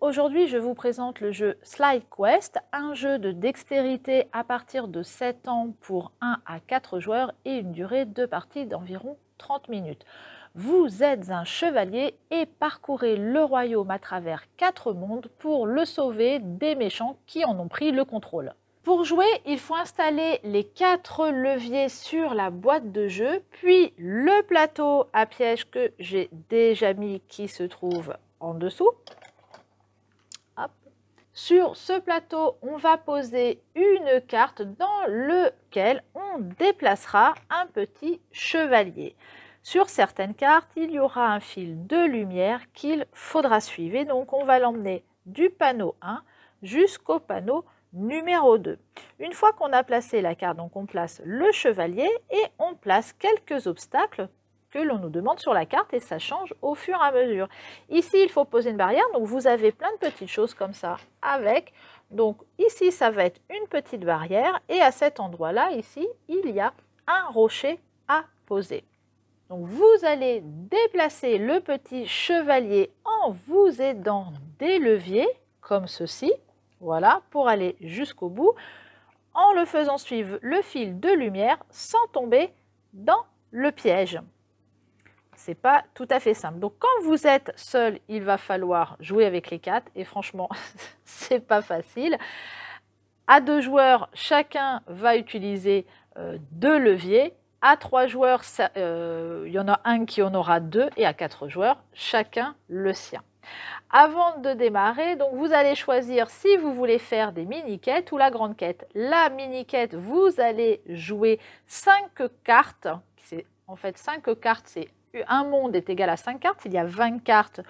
aujourd'hui je vous présente le jeu Slide Quest, un jeu de dextérité à partir de 7 ans pour 1 à 4 joueurs et une durée de partie d'environ 30 minutes. Vous êtes un chevalier et parcourez le royaume à travers 4 mondes pour le sauver des méchants qui en ont pris le contrôle. Pour jouer, il faut installer les 4 leviers sur la boîte de jeu, puis le plateau à piège que j'ai déjà mis qui se trouve en dessous. Hop. Sur ce plateau, on va poser une carte dans laquelle on déplacera un petit chevalier. Sur certaines cartes, il y aura un fil de lumière qu'il faudra suivre. Et donc, on va l'emmener du panneau 1 jusqu'au panneau numéro 2. Une fois qu'on a placé la carte, donc on place le chevalier et on place quelques obstacles que l'on nous demande sur la carte et ça change au fur et à mesure. Ici, il faut poser une barrière, donc vous avez plein de petites choses comme ça avec. Donc ici, ça va être une petite barrière et à cet endroit-là, ici, il y a un rocher à poser. Donc vous allez déplacer le petit chevalier en vous aidant des leviers comme ceci. Voilà, pour aller jusqu'au bout, en le faisant suivre le fil de lumière sans tomber dans le piège. C'est pas tout à fait simple. Donc quand vous êtes seul, il va falloir jouer avec les 4 et franchement, c'est pas facile. À 2 joueurs, chacun va utiliser 2 leviers. À 3 joueurs, il y en a un qui en aura 2 et à 4 joueurs, chacun le sien. Avant de démarrer, donc vous allez choisir si vous voulez faire des mini-quêtes ou la grande quête. La mini-quête, vous allez jouer 5 cartes. En fait, 5 cartes, c'est un monde est égal à 5 cartes. Il y a 20 cartes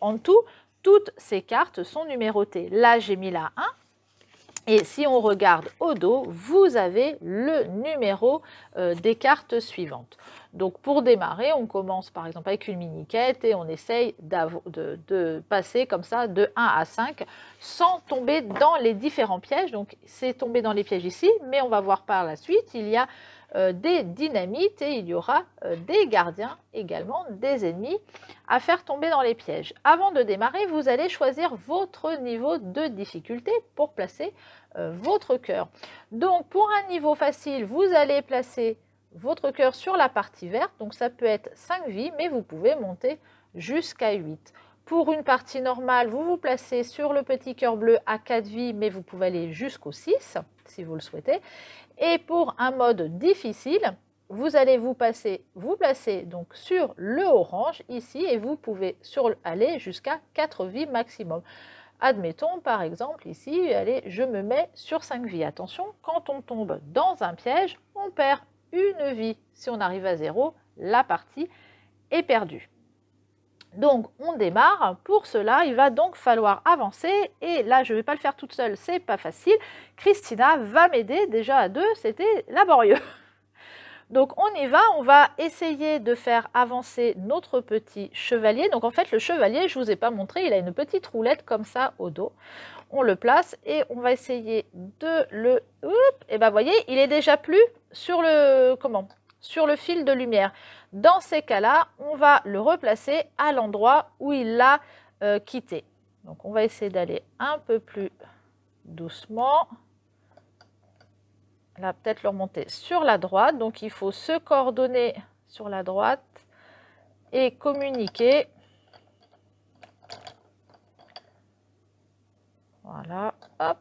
en tout. Toutes ces cartes sont numérotées. Là, j'ai mis la 1. Et si on regarde au dos, vous avez le numéro des cartes suivantes. Donc pour démarrer, on commence par exemple avec une mini-quête et on essaye de passer comme ça de 1 à 5 sans tomber dans les différents pièges. Donc c'est tombé dans les pièges ici, mais on va voir par la suite, il y a des dynamites et il y aura des gardiens également, des ennemis à faire tomber dans les pièges. Avant de démarrer, vous allez choisir votre niveau de difficulté pour placer votre cœur. Donc pour un niveau facile, vous allez placer votre cœur sur la partie verte, donc ça peut être 5 vies, mais vous pouvez monter jusqu'à 8. Pour une partie normale, vous vous placez sur le petit cœur bleu à 4 vies, mais vous pouvez aller jusqu'au 6 si vous le souhaitez. Et pour un mode difficile, vous allez vous placer donc sur le orange ici et vous pouvez aller jusqu'à 4 vies maximum. Admettons par exemple ici, allez, je me mets sur 5 vies. Attention, quand on tombe dans un piège, on perd une vie. Si on arrive à 0, la partie est perdue. Donc on démarre. Pour cela, il va donc falloir avancer. Et là, je ne vais pas le faire toute seule, c'est pas facile. Christina va m'aider. Déjà à 2, c'était laborieux. Donc on y va, on va essayer de faire avancer notre petit chevalier. Donc en fait le chevalier, je ne vous ai pas montré, il a une petite roulette comme ça au dos. On le place et on va essayer de le... Et bien vous voyez, il est déjà plus sur le fil de lumière. Dans ces cas-là, on va le replacer à l'endroit où il l'a quitté. Donc on va essayer d'aller un peu plus doucement. Là, peut-être le remonter sur la droite. Donc, il faut se coordonner sur la droite et communiquer. Voilà, hop.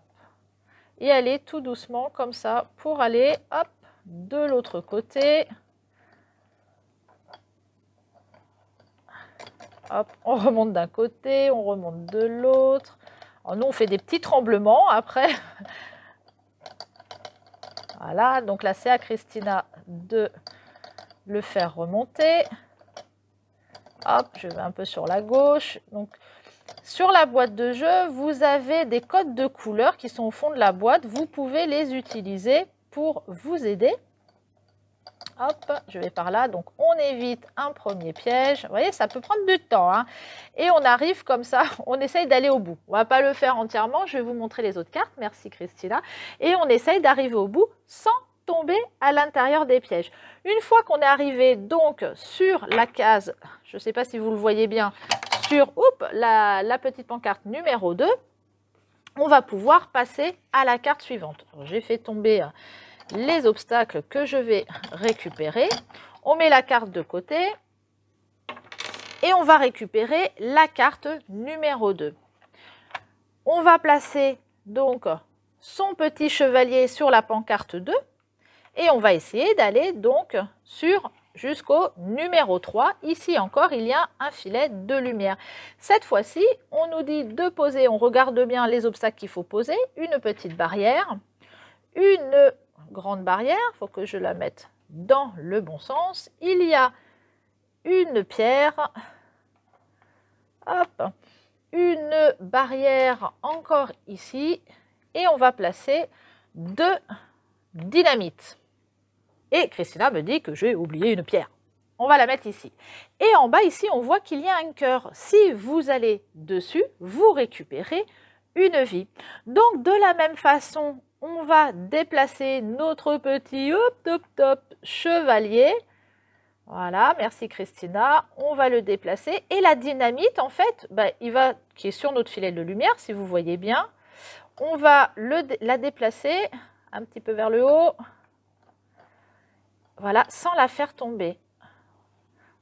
Et aller tout doucement comme ça pour aller, hop, de l'autre côté. Hop, on remonte d'un côté, on remonte de l'autre. Nous, on fait des petits tremblements après. Voilà, donc là, c'est à Christina de le faire remonter. Hop, je vais un peu sur la gauche. Donc, sur la boîte de jeu, vous avez des codes de couleurs qui sont au fond de la boîte. Vous pouvez les utiliser pour vous aider. Hop, je vais par là. Donc, on évite un premier piège. Vous voyez, ça peut prendre du temps, hein. Et on arrive comme ça, on essaye d'aller au bout. On ne va pas le faire entièrement. Je vais vous montrer les autres cartes. Merci, Christina. Et on essaye d'arriver au bout sans tomber à l'intérieur des pièges. Une fois qu'on est arrivé donc sur la case, je ne sais pas si vous le voyez bien, sur la petite pancarte numéro 2, on va pouvoir passer à la carte suivante. J'ai fait tomber les obstacles que je vais récupérer. On met la carte de côté et on va récupérer la carte numéro 2. On va placer donc son petit chevalier sur la pancarte 2 et on va essayer d'aller donc jusqu'au numéro 3. Ici encore, il y a un filet de lumière. Cette fois-ci, on nous dit de poser, on regarde bien les obstacles qu'il faut poser, une petite barrière, une grande barrière, il faut que je la mette dans le bon sens. Il y a une pierre, hop, une barrière encore ici et on va placer 2 dynamites. Et Christina me dit que j'ai oublié une pierre. On va la mettre ici. Et en bas ici, on voit qu'il y a un cœur. Si vous allez dessus, vous récupérez une vie. Donc de la même façon, on va déplacer notre petit chevalier. Voilà, merci Christina. On va le déplacer. Et la dynamite, en fait, qui est sur notre filet de lumière, si vous voyez bien, on va la déplacer un petit peu vers le haut. Voilà, sans la faire tomber.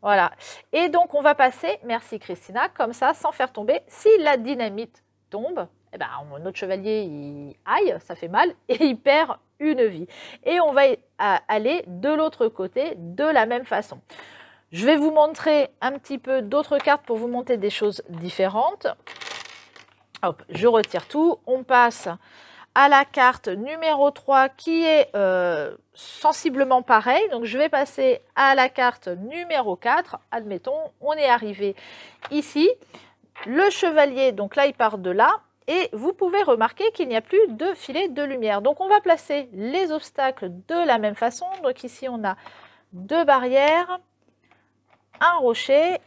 Voilà. Et donc, on va passer, merci Christina, comme ça, sans faire tomber. Si la dynamite tombe, eh ben, notre chevalier, il aille, ça fait mal, et il perd une vie. Et on va aller de l'autre côté de la même façon. Je vais vous montrer un petit peu d'autres cartes pour vous montrer des choses différentes. Hop, je retire tout. On passe à la carte numéro 3 qui est sensiblement pareil. Donc, je vais passer à la carte numéro 4. Admettons, on est arrivé ici. Le chevalier, donc là, il part de là. Et vous pouvez remarquer qu'il n'y a plus de filet de lumière. Donc, on va placer les obstacles de la même façon. Donc, ici, on a 2 barrières, un rocher,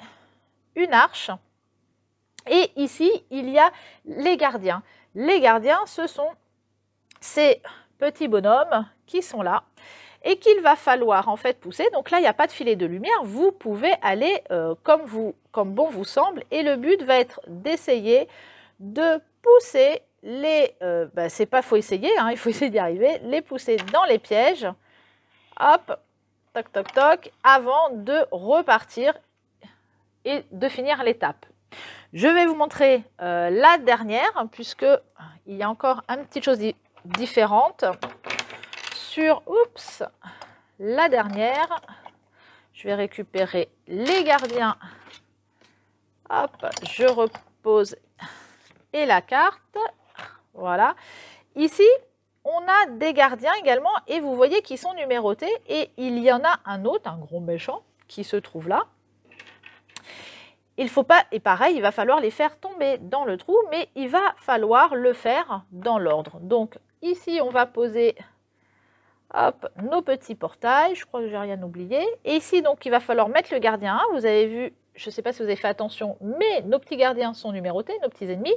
une arche. Et ici, il y a les gardiens. Les gardiens, ce sont ces petits bonhommes qui sont là et qu'il va falloir en fait pousser. Donc là, il n'y a pas de filet de lumière. Vous pouvez aller comme bon vous semble. Et le but va être d'essayer de pousser faut essayer, hein, il faut essayer d'y arriver, les pousser dans les pièges. Hop, toc, toc, toc, avant de repartir et de finir l'étape. Je vais vous montrer la dernière, puisqu'il y a encore une petite chose différente. Sur la dernière, je vais récupérer les gardiens. Hop, je repose et la carte. Voilà. Ici, on a des gardiens également et vous voyez qu'ils sont numérotés. Et il y en a un autre, un gros méchant, qui se trouve là. Il faut pas, et pareil, il va falloir les faire tomber dans le trou, mais il va falloir le faire dans l'ordre. Donc ici, on va poser nos petits portails. Je crois que j'ai rien oublié. Et ici, donc, il va falloir mettre le gardien 1. Vous avez vu, je ne sais pas si vous avez fait attention, mais nos petits gardiens sont numérotés, nos petits ennemis.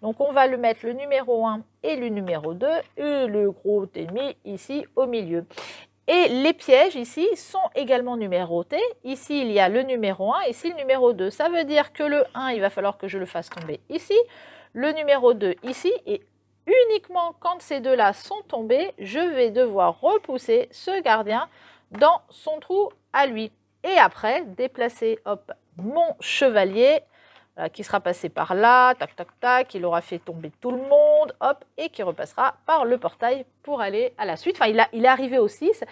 Donc, on va le mettre le numéro 1 et le numéro 2 et le gros ennemi ici au milieu. Et les pièges ici sont également numérotés. Ici, il y a le numéro 1, ici le numéro 2. Ça veut dire que le 1, il va falloir que je le fasse tomber ici. Le numéro 2 ici. Et uniquement quand ces deux-là sont tombés, je vais devoir repousser ce gardien dans son trou à lui. Et après, déplacer mon chevalier qui sera passé par là, tac, tac, tac, il aura fait tomber tout le monde, et qui repassera par le portail pour aller à la suite. Enfin, il est arrivé au 6.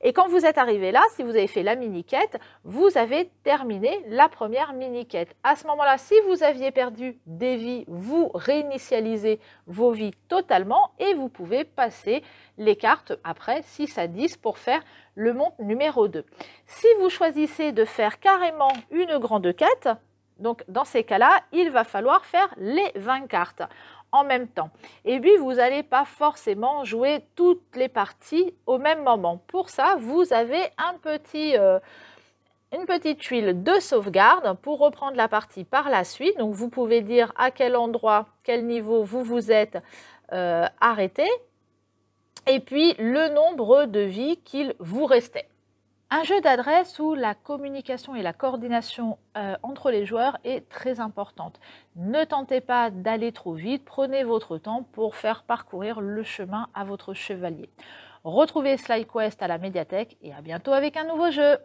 Et quand vous êtes arrivé là, si vous avez fait la mini-quête, vous avez terminé la première mini-quête. À ce moment-là, si vous aviez perdu des vies, vous réinitialisez vos vies totalement et vous pouvez passer les cartes après 6 à 10 pour faire le monde numéro 2. Si vous choisissez de faire carrément une grande quête, donc, dans ces cas-là, il va falloir faire les 20 cartes en même temps. Et puis, vous n'allez pas forcément jouer toutes les parties au même moment. Pour ça, vous avez une petite tuile de sauvegarde pour reprendre la partie par la suite. Donc, vous pouvez dire à quel endroit, quel niveau vous vous êtes arrêté. Et puis, le nombre de vies qu'il vous restait. Un jeu d'adresse où la communication et la coordination entre les joueurs est très importante. Ne tentez pas d'aller trop vite, prenez votre temps pour faire parcourir le chemin à votre chevalier. Retrouvez SlyQuest à la médiathèque et à bientôt avec un nouveau jeu.